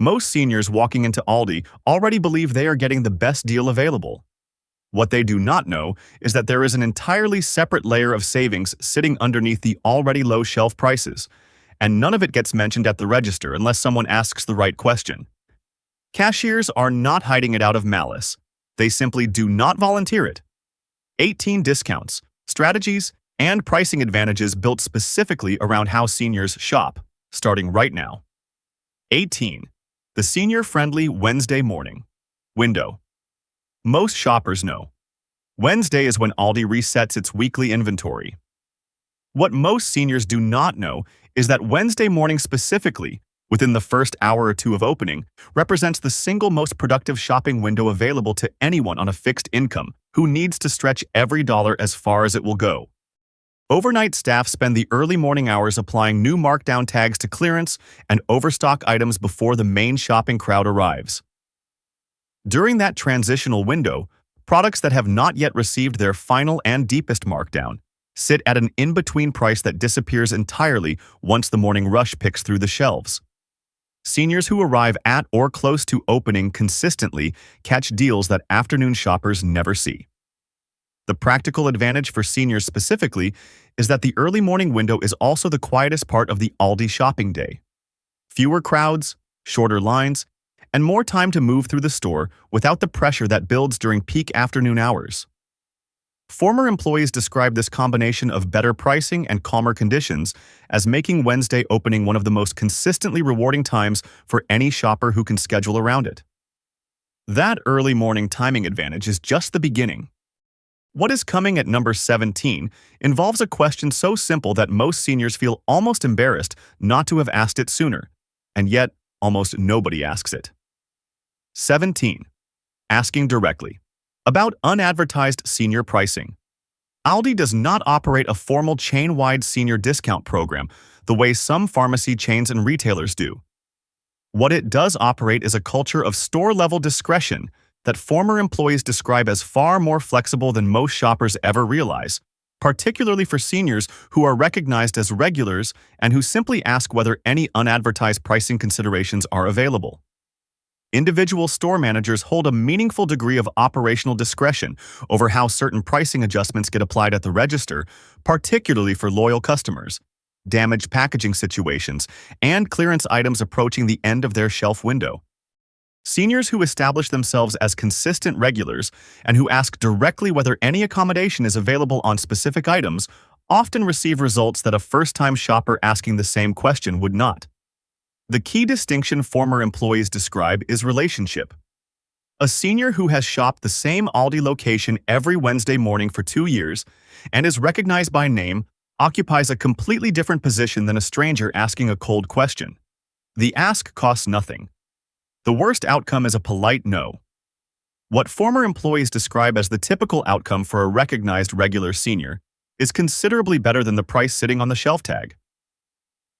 Most seniors walking into Aldi already believe they are getting the best deal available. What they do not know is that there is an entirely separate layer of savings sitting underneath the already low shelf prices, and none of it gets mentioned at the register unless someone asks the right question. Cashiers are not hiding it out of malice. They simply do not volunteer it. 18 discounts, strategies, and pricing advantages built specifically around how seniors shop, starting right now. 18. The senior-friendly Wednesday morning window. Most shoppers know Wednesday is when Aldi resets its weekly inventory. What most seniors do not know is that Wednesday morning specifically, within the first hour or two of opening, represents the single most productive shopping window available to anyone on a fixed income who needs to stretch every dollar as far as it will go. Overnight staff spend the early morning hours applying new markdown tags to clearance and overstock items before the main shopping crowd arrives. During that transitional window, products that have not yet received their final and deepest markdown sit at an in-between price that disappears entirely once the morning rush picks through the shelves. Seniors who arrive at or close to opening consistently catch deals that afternoon shoppers never see. The practical advantage for seniors specifically is that the early morning window is also the quietest part of the Aldi shopping day. Fewer crowds, shorter lines, and more time to move through the store without the pressure that builds during peak afternoon hours. Former employees describe this combination of better pricing and calmer conditions as making Wednesday opening one of the most consistently rewarding times for any shopper who can schedule around it. That early morning timing advantage is just the beginning. What is coming at number 17 involves a question so simple that most seniors feel almost embarrassed not to have asked it sooner, and yet almost nobody asks it. 17. Asking directly. About unadvertised senior pricing. Aldi does not operate a formal chain-wide senior discount program the way some pharmacy chains and retailers do. What it does operate is a culture of store-level discretion that former employees describe as far more flexible than most shoppers ever realize, particularly for seniors who are recognized as regulars and who simply ask whether any unadvertised pricing considerations are available. Individual store managers hold a meaningful degree of operational discretion over how certain pricing adjustments get applied at the register, particularly for loyal customers, damaged packaging situations, and clearance items approaching the end of their shelf window. Seniors who establish themselves as consistent regulars and who ask directly whether any accommodation is available on specific items often receive results that a first-time shopper asking the same question would not. The key distinction former employees describe is relationship. A senior who has shopped the same Aldi location every Wednesday morning for 2 years and is recognized by name occupies a completely different position than a stranger asking a cold question. The ask costs nothing. The worst outcome is a polite no. What former employees describe as the typical outcome for a recognized regular senior is considerably better than the price sitting on the shelf tag.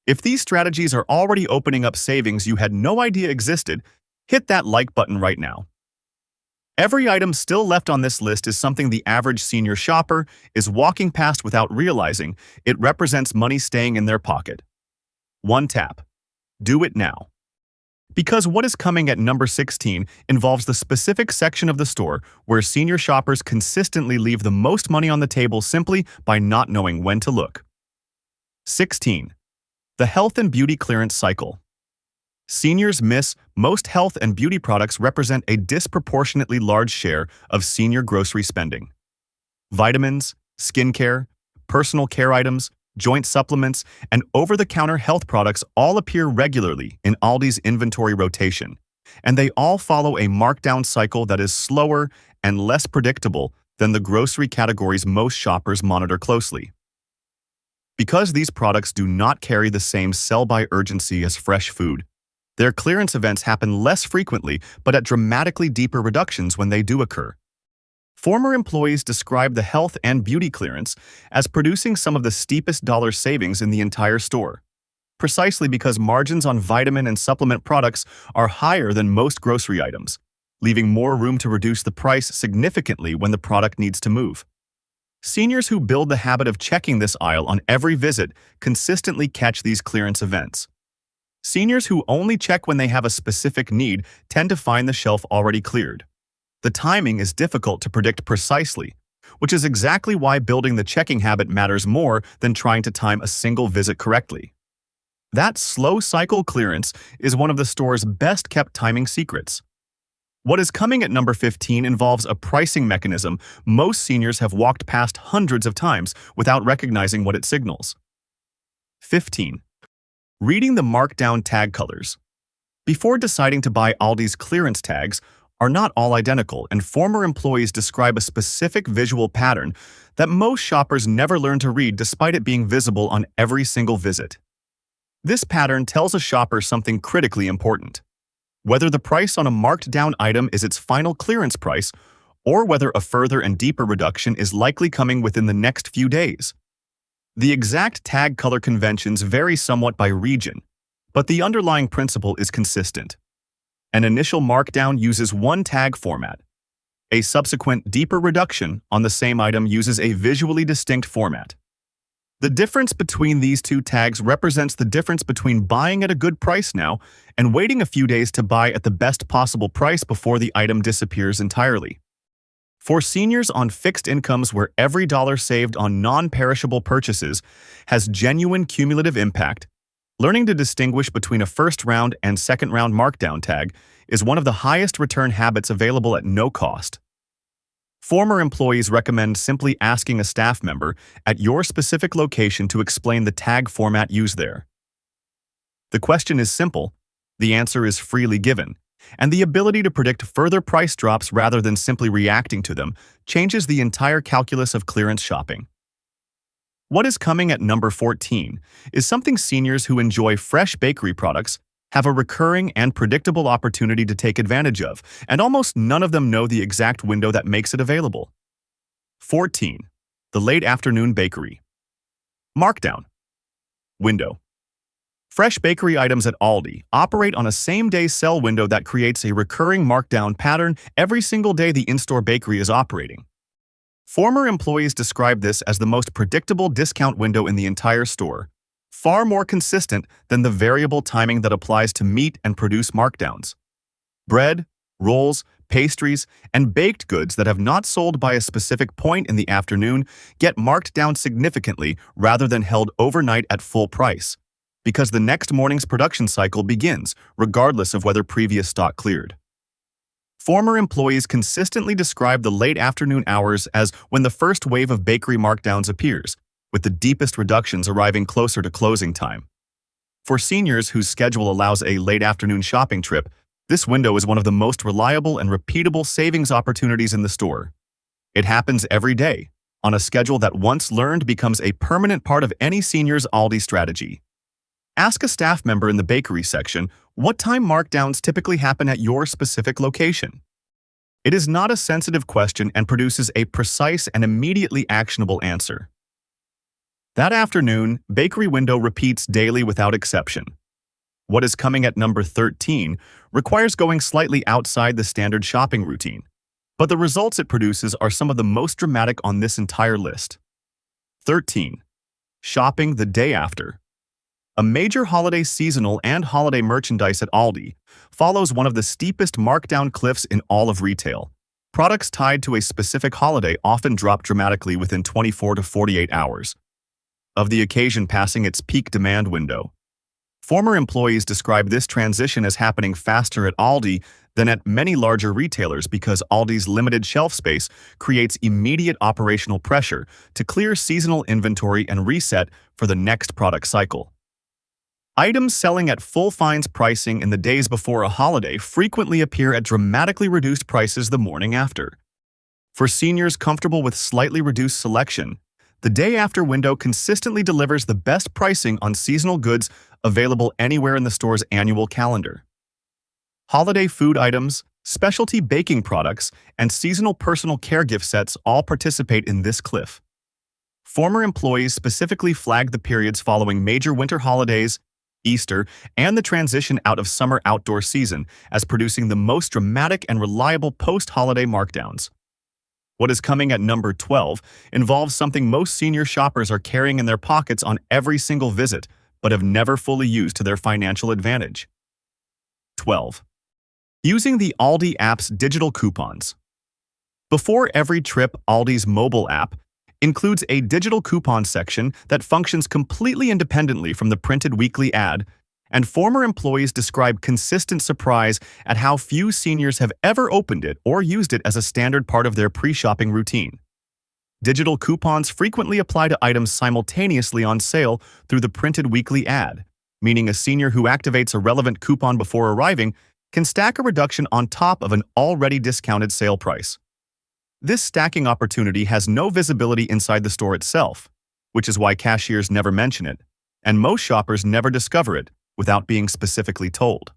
If these strategies are already opening up savings you had no idea existed, hit that like button right now. Every item still left on this list is something the average senior shopper is walking past without realizing it represents money staying in their pocket. One tap. Do it now. Because what is coming at number 16 involves the specific section of the store where senior shoppers consistently leave the most money on the table simply by not knowing when to look. 16. The health and beauty clearance cycle. Seniors miss most health and beauty products represent a disproportionately large share of senior grocery spending. Vitamins, skincare, personal care items, joint supplements, and over-the-counter health products all appear regularly in Aldi's inventory rotation, and they all follow a markdown cycle that is slower and less predictable than the grocery categories most shoppers monitor closely. Because these products do not carry the same sell-by urgency as fresh food, their clearance events happen less frequently but at dramatically deeper reductions when they do occur. Former employees describe the health and beauty clearance as producing some of the steepest dollar savings in the entire store, precisely because margins on vitamin and supplement products are higher than most grocery items, leaving more room to reduce the price significantly when the product needs to move. Seniors who build the habit of checking this aisle on every visit consistently catch these clearance events. Seniors who only check when they have a specific need tend to find the shelf already cleared. The timing is difficult to predict precisely, which is exactly why building the checking habit matters more than trying to time a single visit correctly. That slow cycle clearance is one of the store's best-kept timing secrets. What is coming at number 15 involves a pricing mechanism most seniors have walked past hundreds of times without recognizing what it signals. 15. Reading the markdown tag colors. Before deciding to buy, Aldi's clearance tags are not all identical, and former employees describe a specific visual pattern that most shoppers never learn to read despite it being visible on every single visit. This pattern tells a shopper something critically important: whether the price on a marked-down item is its final clearance price, or whether a further and deeper reduction is likely coming within the next few days. The exact tag color conventions vary somewhat by region, but the underlying principle is consistent. An initial markdown uses one tag format. A subsequent deeper reduction on the same item uses a visually distinct format. The difference between these two tags represents the difference between buying at a good price now and waiting a few days to buy at the best possible price before the item disappears entirely. For seniors on fixed incomes where every dollar saved on non-perishable purchases has genuine cumulative impact, learning to distinguish between a first-round and second-round markdown tag is one of the highest return habits available at no cost. Former employees recommend simply asking a staff member at your specific location to explain the tag format used there. The question is simple, the answer is freely given, and the ability to predict further price drops rather than simply reacting to them changes the entire calculus of clearance shopping. What is coming at number 14 is something seniors who enjoy fresh bakery products have a recurring and predictable opportunity to take advantage of, and almost none of them know the exact window that makes it available. 14. The late afternoon bakery. Markdown. Window. Fresh bakery items at Aldi operate on a same-day sell window that creates a recurring markdown pattern every single day the in-store bakery is operating. Former employees describe this as the most predictable discount window in the entire store, far more consistent than the variable timing that applies to meat and produce markdowns. Bread, rolls, pastries, and baked goods that have not sold by a specific point in the afternoon get marked down significantly rather than held overnight at full price, because the next morning's production cycle begins, regardless of whether previous stock cleared. Former employees consistently describe the late afternoon hours as when the first wave of bakery markdowns appears, with the deepest reductions arriving closer to closing time. For seniors whose schedule allows a late afternoon shopping trip, this window is one of the most reliable and repeatable savings opportunities in the store. It happens every day, on a schedule that once learned becomes a permanent part of any senior's Aldi strategy. Ask a staff member in the bakery section what time markdowns typically happen at your specific location. It is not a sensitive question and produces a precise and immediately actionable answer. That afternoon, bakery window repeats daily without exception. What is coming at number 13 requires going slightly outside the standard shopping routine, but the results it produces are some of the most dramatic on this entire list. 13. Shopping the day after. A major holiday seasonal and holiday merchandise at Aldi follows one of the steepest markdown cliffs in all of retail. Products tied to a specific holiday often drop dramatically within 24 to 48 hours of the occasion passing its peak demand window. Former employees describe this transition as happening faster at Aldi than at many larger retailers because Aldi's limited shelf space creates immediate operational pressure to clear seasonal inventory and reset for the next product cycle. Items selling at full finds pricing in the days before a holiday frequently appear at dramatically reduced prices the morning after. For seniors comfortable with slightly reduced selection, the day after window consistently delivers the best pricing on seasonal goods available anywhere in the store's annual calendar. Holiday food items, specialty baking products, and seasonal personal care gift sets all participate in this cliff. Former employees specifically flag the periods following major winter holidays, Easter, and the transition out of summer outdoor season as producing the most dramatic and reliable post-holiday markdowns. What is coming at number 12 involves something most senior shoppers are carrying in their pockets on every single visit: but have never fully used to their financial advantage. 12. Using the Aldi app's digital coupons. Before every trip, Aldi's mobile app includes a digital coupon section that functions completely independently from the printed weekly ad, and former employees describe consistent surprise at how few seniors have ever opened it or used it as a standard part of their pre-shopping routine. Digital coupons frequently apply to items simultaneously on sale through the printed weekly ad, meaning a senior who activates a relevant coupon before arriving can stack a reduction on top of an already discounted sale price. This stacking opportunity has no visibility inside the store itself, which is why cashiers never mention it, and most shoppers never discover it without being specifically told.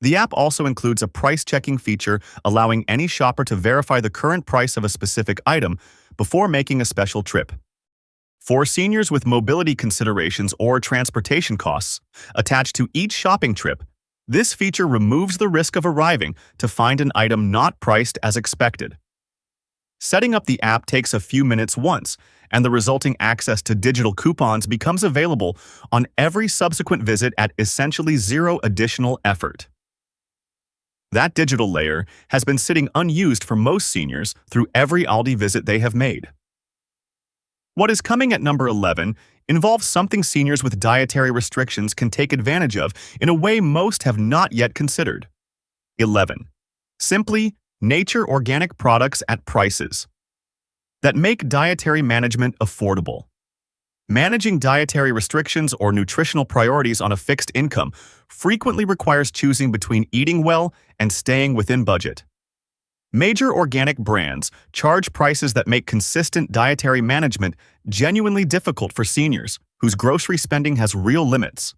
The app also includes a price-checking feature allowing any shopper to verify the current price of a specific item before making a special trip. For seniors with mobility considerations or transportation costs attached to each shopping trip, this feature removes the risk of arriving to find an item not priced as expected. Setting up the app takes a few minutes once, and the resulting access to digital coupons becomes available on every subsequent visit at essentially zero additional effort. That digital layer has been sitting unused for most seniors through every Aldi visit they have made. What is coming at number 11 involves something seniors with dietary restrictions can take advantage of in a way most have not yet considered. 11. Simply nature organic products at prices that make dietary management affordable. Managing dietary restrictions or nutritional priorities on a fixed income frequently requires choosing between eating well and staying within budget. Major organic brands charge prices that make consistent dietary management genuinely difficult for seniors whose grocery spending has real limits.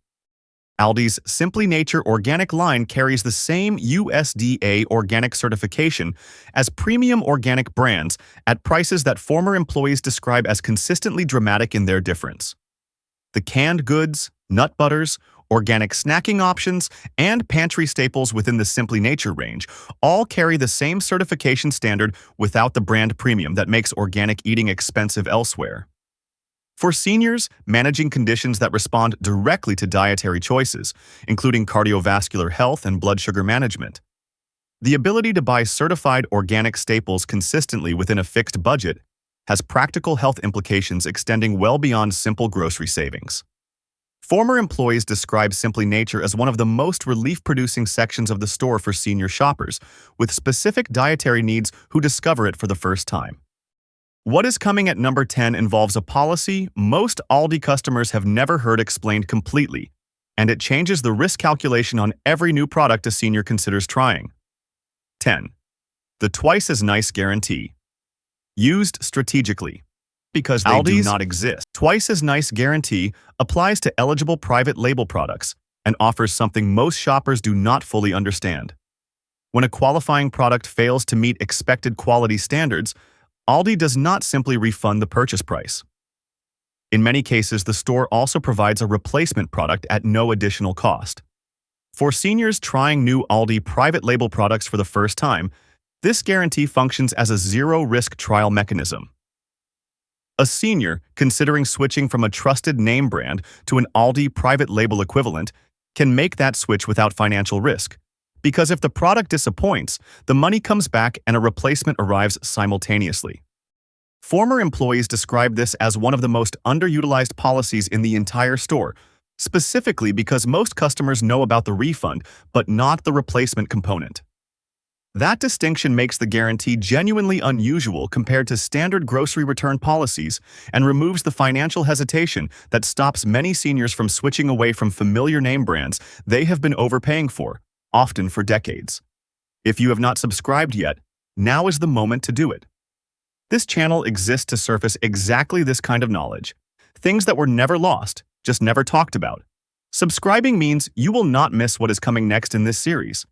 Aldi's Simply Nature organic line carries the same USDA organic certification as premium organic brands at prices that former employees describe as consistently dramatic in their difference. The canned goods, nut butters, organic snacking options, and pantry staples within the Simply Nature range all carry the same certification standard without the brand premium that makes organic eating expensive elsewhere. For seniors, managing conditions that respond directly to dietary choices, including cardiovascular health and blood sugar management, the ability to buy certified organic staples consistently within a fixed budget has practical health implications extending well beyond simple grocery savings. Former employees describe Simply Nature as one of the most relief-producing sections of the store for senior shoppers with specific dietary needs who discover it for the first time. What is coming at number 10 involves a policy most Aldi customers have never heard explained completely, and it changes the risk calculation on every new product a senior considers trying. 10. The twice as nice guarantee. Used strategically. Because they do not exist. Twice as nice guarantee applies to eligible private label products and offers something most shoppers do not fully understand. When a qualifying product fails to meet expected quality standards, Aldi does not simply refund the purchase price. In many cases, the store also provides a replacement product at no additional cost. For seniors trying new Aldi private label products for the first time, this guarantee functions as a zero-risk trial mechanism. A senior considering switching from a trusted name brand to an Aldi private label equivalent can make that switch without financial risk, because if the product disappoints, the money comes back and a replacement arrives simultaneously. Former employees describe this as one of the most underutilized policies in the entire store, specifically because most customers know about the refund but not the replacement component. That distinction makes the guarantee genuinely unusual compared to standard grocery return policies and removes the financial hesitation that stops many seniors from switching away from familiar name brands they have been overpaying for, often for decades. If you have not subscribed yet, now is the moment to do it. This channel exists to surface exactly this kind of knowledge, things that were never lost, just never talked about. Subscribing means you will not miss what is coming next in this series.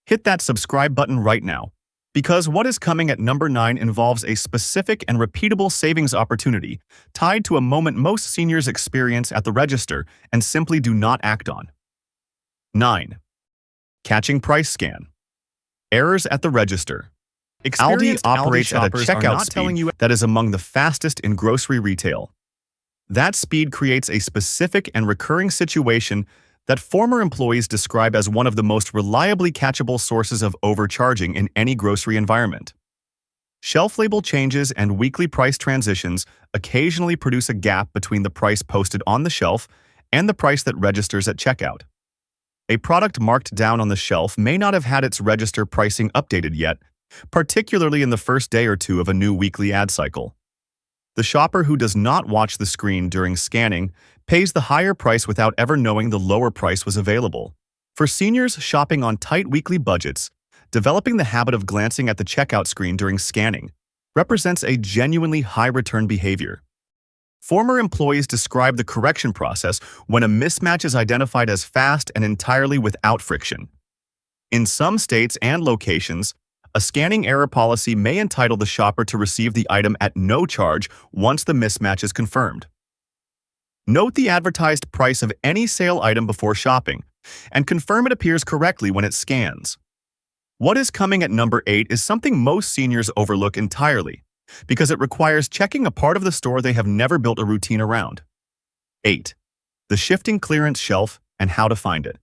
Hit that subscribe button right now, because what is coming at number 9 involves a specific and repeatable savings opportunity tied to a moment most seniors experience at the register and simply do not act on. 9. Catching price scan. Errors at the register. Aldi operates at a checkout speed that is among the fastest in grocery retail. That speed creates a specific and recurring situation that former employees describe as one of the most reliably catchable sources of overcharging in any grocery environment. Shelf label changes and weekly price transitions occasionally produce a gap between the price posted on the shelf and the price that registers at checkout. A product marked down on the shelf may not have had its register pricing updated yet, particularly in the first day or two of a new weekly ad cycle. The shopper who does not watch the screen during scanning pays the higher price without ever knowing the lower price was available. For seniors shopping on tight weekly budgets, developing the habit of glancing at the checkout screen during scanning represents a genuinely high-return behavior. Former employees describe the correction process when a mismatch is identified as fast and entirely without friction. In some states and locations, a scanning error policy may entitle the shopper to receive the item at no charge once the mismatch is confirmed. Note the advertised price of any sale item before shopping, and confirm it appears correctly when it scans. What is coming at number 8 is something most seniors overlook entirely, because it requires checking a part of the store they have never built a routine around. 8. The shifting clearance shelf and how to find it.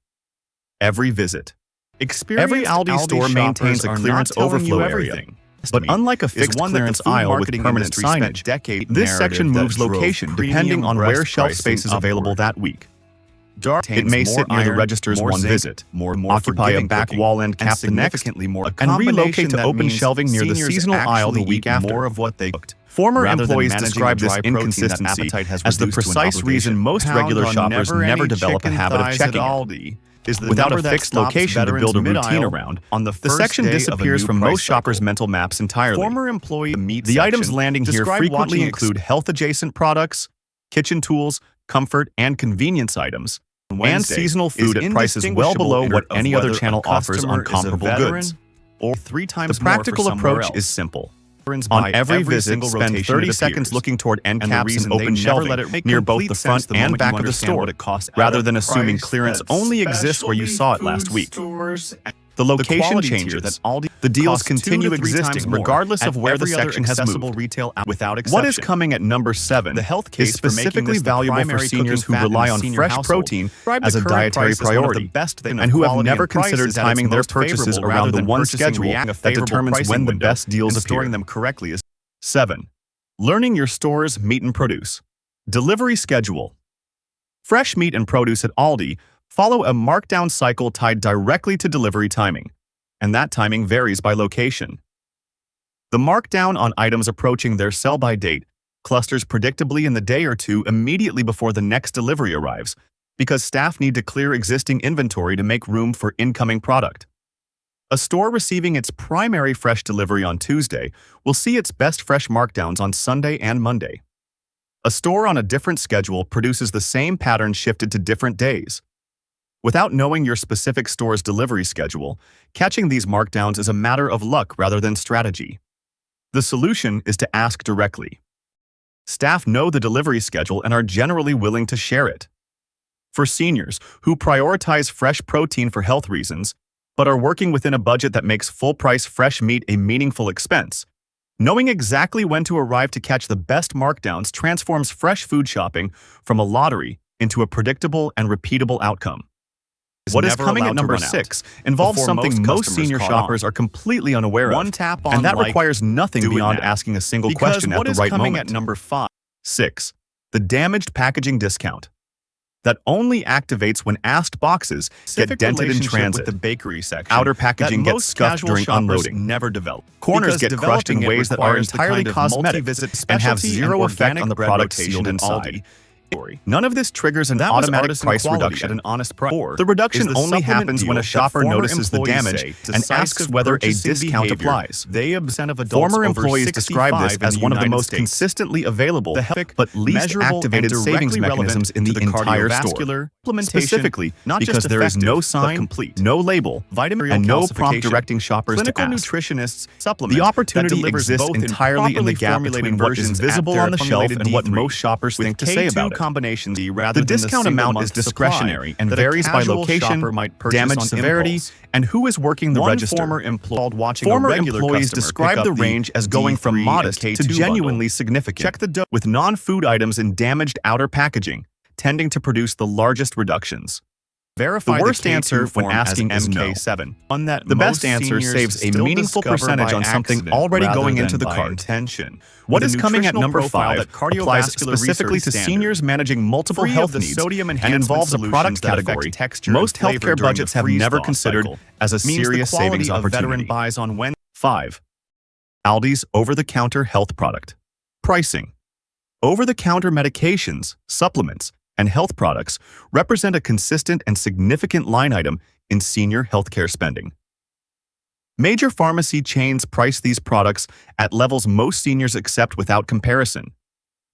Every visit. Every Aldi store maintains a clearance overflow area, but unlike a fixed clearance aisle with permanent signage, this section moves location depending on where shelf space is available that week. It may sit near the register's one visit, occupy a back wall and cap the next, and relocate to open shelving near the seasonal aisle the week after. Former employees describe this inconsistency as the precise reason most regular shoppers never develop a habit of checking. Without a fixed location to build a routine around, the section disappears from most shoppers' mental maps entirely. The items landing here frequently include health-adjacent products, kitchen tools, comfort and convenience items, and seasonal food at prices well below what any other channel offers on comparable goods. The practical approach is simple. On every visit, spend 30 seconds looking toward end caps and open shelving near both the front and back of the store, rather than assuming clearance only exists where you saw it last week. The location changes. The deals continue existing regardless of where the section has moved. What is coming at number 7 is specifically valuable for seniors who rely on fresh protein as a dietary priority and who have never considered timing their purchases around the one schedule that determines when the best deals appear. 7. Learning your store's meat and produce. Delivery schedule. Fresh meat and produce at Aldi follow a markdown cycle tied directly to delivery timing, and that timing varies by location. The markdown on items approaching their sell-by date clusters predictably in the day or two immediately before the next delivery arrives, because staff need to clear existing inventory to make room for incoming product. A store receiving its primary fresh delivery on Tuesday will see its best fresh markdowns on Sunday and Monday. A store on a different schedule produces the same pattern shifted to different days. Without knowing your specific store's delivery schedule, catching these markdowns is a matter of luck rather than strategy. The solution is to ask directly. Staff know the delivery schedule and are generally willing to share it. For seniors who prioritize fresh protein for health reasons, but are working within a budget that makes full-price fresh meat a meaningful expense, knowing exactly when to arrive to catch the best markdowns transforms fresh food shopping from a lottery into a predictable and repeatable outcome. What is coming at number 6 involves something most senior shoppers are completely unaware of, and that requires nothing beyond asking a single question at the right moment. At number 5. 6. The damaged packaging discount. That only activates when asked boxes get dented in transit. With the bakery section, outer packaging gets scuffed during unloading. Corners get crushed in ways that are entirely cosmetic and have zero effect on the product sealed inside. None of this triggers an automatic price reduction. The reduction only happens when a shopper notices the damage and asks whether a discount applies. Former employees describe this as one of the most consistently available but least activated savings mechanisms in the entire store. Specifically, because there is no sign, no label, and no prompt directing shoppers to ask. The opportunity exists entirely in the gap between what is visible on the shelf and what most shoppers think to say about combinations rather than the discount amount is discretionary and varies by location, damage severity, and who is working the register. Former employees describe the range as going from modest to genuinely significant. Check the with non-food items in damaged outer packaging, tending to produce the largest reductions. Verify the worst answer when asking is MK7. The best answer saves a meaningful percentage on something already going into the cart. What is coming at number 5 applies specifically to seniors managing multiple health needs and involves a product category most healthcare budgets have never considered as a serious savings opportunity. 5. Aldi's over-the-counter health product. Pricing. Over-the-counter medications, supplements, and health products represent a consistent and significant line item in senior healthcare spending. Major pharmacy chains price these products at levels most seniors accept without comparison.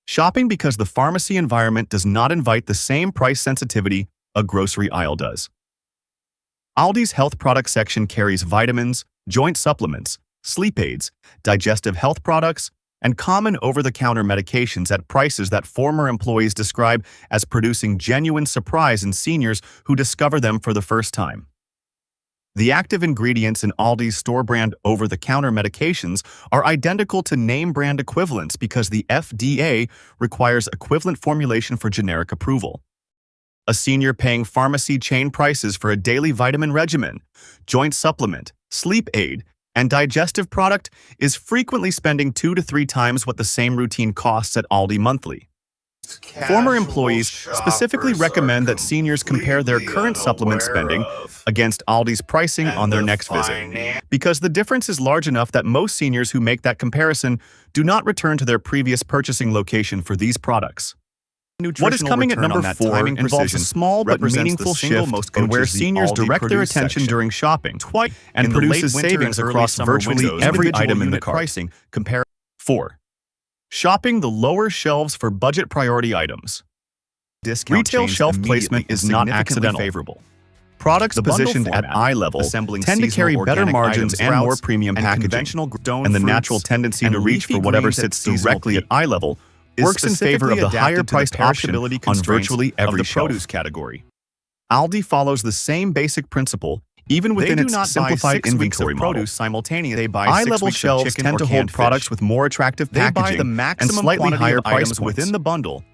Shopping because the pharmacy environment does not invite the same price sensitivity a grocery aisle does. Aldi's health product section carries vitamins, joint supplements, sleep aids, digestive health products, and common over-the-counter medications at prices that former employees describe as producing genuine surprise in seniors who discover them for the first time. The active ingredients in Aldi's store-brand over-the-counter medications are identical to name-brand equivalents because the FDA requires equivalent formulation for generic approval. A senior paying pharmacy chain prices for a daily vitamin regimen, joint supplement, sleep aid, and digestive product is frequently spending 2 to 3 times what the same routine costs at Aldi monthly. Former employees specifically recommend that seniors compare their current supplement spending against Aldi's pricing on their next visit, because the difference is large enough that most seniors who make that comparison do not return to their previous purchasing location for these products. What is coming at number 4 involves a small but meaningful shift in where seniors direct their attention during shopping and produces savings across virtually every item in the cart. 4. Shopping the lower shelves for budget priority items. Retail shelf placement is not accidental. Products positioned at eye level tend to carry better margins and more premium packaging, and the natural tendency to reach for whatever sits directly at eye level works in favor of the higher-priced option on virtually every produce category. Aldi follows the same basic principle, even within its simplified inventory model. Eye-level shelves tend to hold products with more attractive packaging and slightly higher price points. Within the bundle.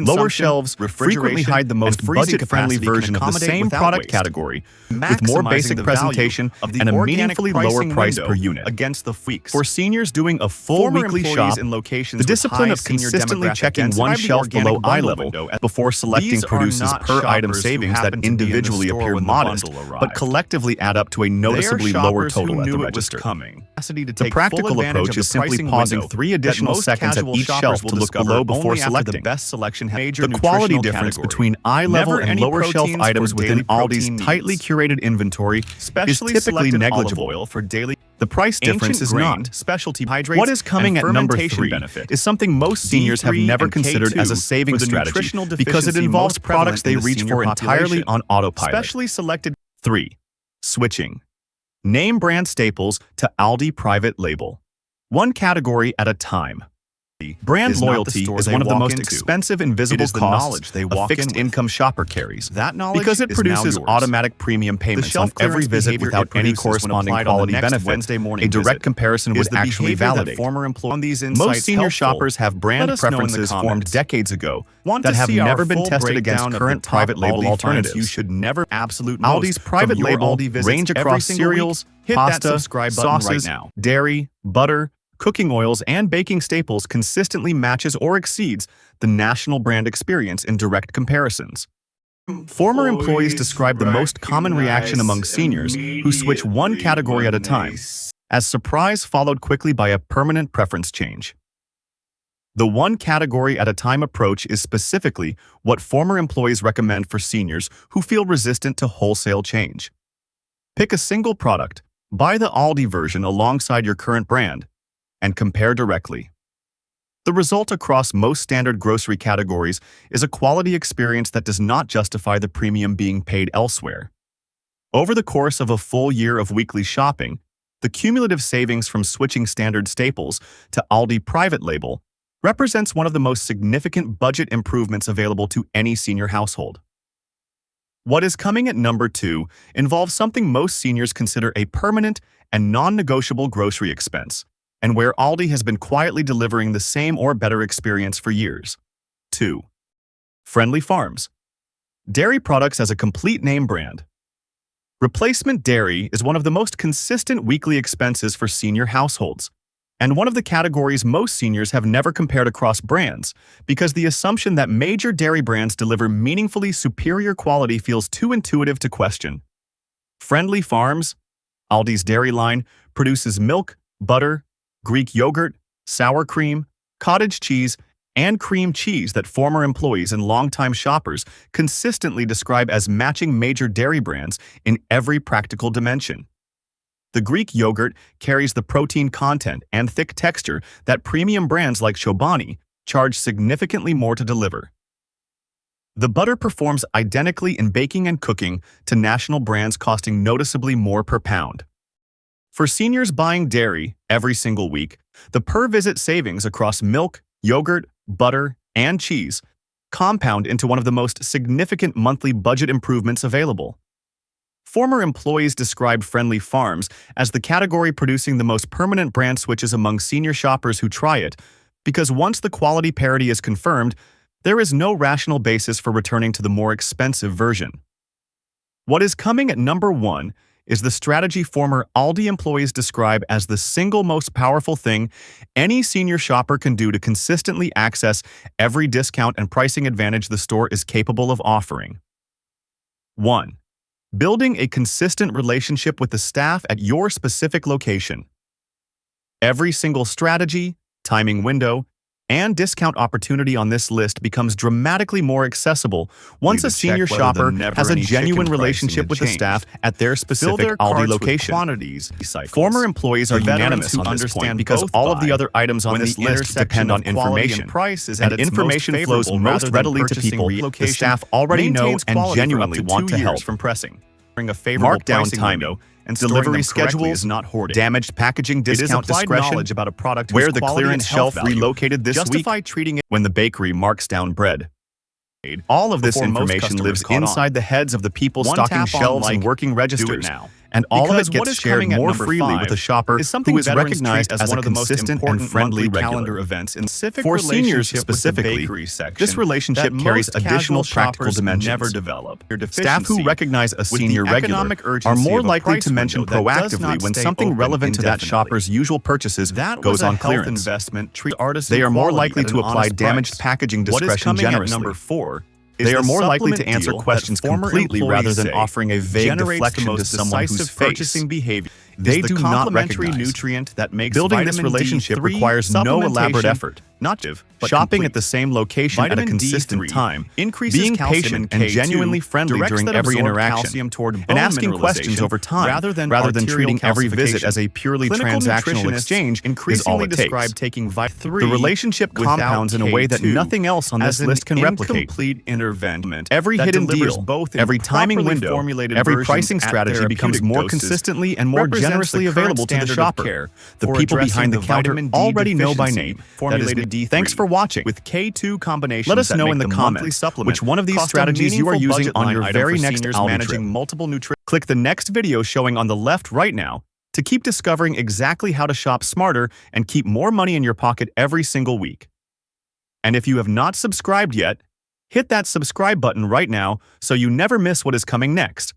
Lower shelves frequently hide the most budget-friendly version of the same product category, with more basic presentation and a meaningfully lower price per unit. For seniors doing a full weekly shop, the discipline of consistently checking one shelf below eye level before selecting produces per-item savings that individually appear modest, but collectively add up to a noticeably lower total at the register. The practical approach is simply pausing 3 additional seconds at each shelf to look below before selecting. The quality difference between eye-level and lower shelf items within Aldi's tightly curated inventory is typically negligible. The price difference is not. What is coming at number 3 is something most seniors have never considered as a saving strategy because it involves products they reach for entirely on autopilot. 3. Switching. Name brand staples to Aldi private label. One category at a time. Brand loyalty is one of the most expensive invisible costs a fixed-income shopper carries, because it produces automatic premium payments on every visit without any corresponding quality benefit. A direct comparison would actually validate. Most senior shoppers have brand preferences formed decades ago that have never been tested against current private label alternatives. Aldi's private label range across cereals, pasta, sauces, dairy, butter, cooking oils, and baking staples consistently matches or exceeds the national brand experience in direct comparisons. Former employees describe the most common reaction among seniors who switch one category at a time, as surprise followed quickly by a permanent preference change. The one category at a time approach is specifically what former employees recommend for seniors who feel resistant to wholesale change. Pick a single product, buy the Aldi version alongside your current brand, and compare directly. The result across most standard grocery categories is a quality experience that does not justify the premium being paid elsewhere. Over the course of a full year of weekly shopping, the cumulative savings from switching standard staples to Aldi private label represents one of the most significant budget improvements available to any senior household. What is coming at number 2 involves something most seniors consider a permanent and non-negotiable grocery expense, and where Aldi has been quietly delivering the same or better experience for years. 2. Friendly Farms. Dairy products as a complete name brand. Replacement dairy is one of the most consistent weekly expenses for senior households, and one of the categories most seniors have never compared across brands, because the assumption that major dairy brands deliver meaningfully superior quality feels too intuitive to question. Friendly Farms, Aldi's dairy line, produces milk, butter, Greek yogurt, sour cream, cottage cheese, and cream cheese that former employees and longtime shoppers consistently describe as matching major dairy brands in every practical dimension. The Greek yogurt carries the protein content and thick texture that premium brands like Chobani charge significantly more to deliver. The butter performs identically in baking and cooking to national brands costing noticeably more per pound. For seniors buying dairy every single week, the per-visit savings across milk, yogurt, butter, and cheese compound into one of the most significant monthly budget improvements available. Former employees describe Friendly Farms as the category producing the most permanent brand switches among senior shoppers who try it, because once the quality parity is confirmed, there is no rational basis for returning to the more expensive version. What is coming at number 1 is the strategy former Aldi employees describe as the single most powerful thing any senior shopper can do to consistently access every discount and pricing advantage the store is capable of offering. 1. Building a consistent relationship with the staff at your specific location. Every single strategy, timing window, and discount opportunity on this list becomes dramatically more accessible once a senior shopper has a genuine relationship with the staff at their specific Aldi location. Former employees are unanimous on this point because all of the other items on this list depend on information, and information flows most readily to people the staff already know and genuinely want to help. Markdown timing and delivery schedules, not hoarding. Damaged packaging discount discretion about a product where the clearance shelf relocated this week treating it when the bakery marks down bread. All of this information lives inside the heads of the people stocking shelves and working registers, and all of it gets shared more freely with a shopper who is recognized as one of the most important and friendly calendar events. For seniors specifically, this relationship carries additional practical dimensions. Staff who recognize a senior regular are more likely to mention proactively when something relevant to that shopper's usual purchases goes on clearance. They are more likely to apply damaged packaging discretion generously. They are more likely to answer questions completely rather than offering a vague deflection to someone whose purchasing behavior they do not recognize. Nutrient that makes building this relationship requires no elaborate effort. But shopping at the same location at a consistent time, being patient and genuinely friendly during every interaction, and asking questions over time rather than treating every visit as a purely transactional exchange is all it takes. The relationship compounds in a way that nothing else on this list can replicate. Every hidden deal, every timing window, every pricing strategy becomes more consistently and more generously available to the shopper. The people behind the counter already know by name. Thanks for watching. With K2 combinations, let us know in the comments which one of these strategies you are using on your very next Aldi trip. Click the next video showing on the left right now to keep discovering exactly how to shop smarter and keep more money in your pocket every single week. And if you have not subscribed yet, hit that subscribe button right now so you never miss what is coming next.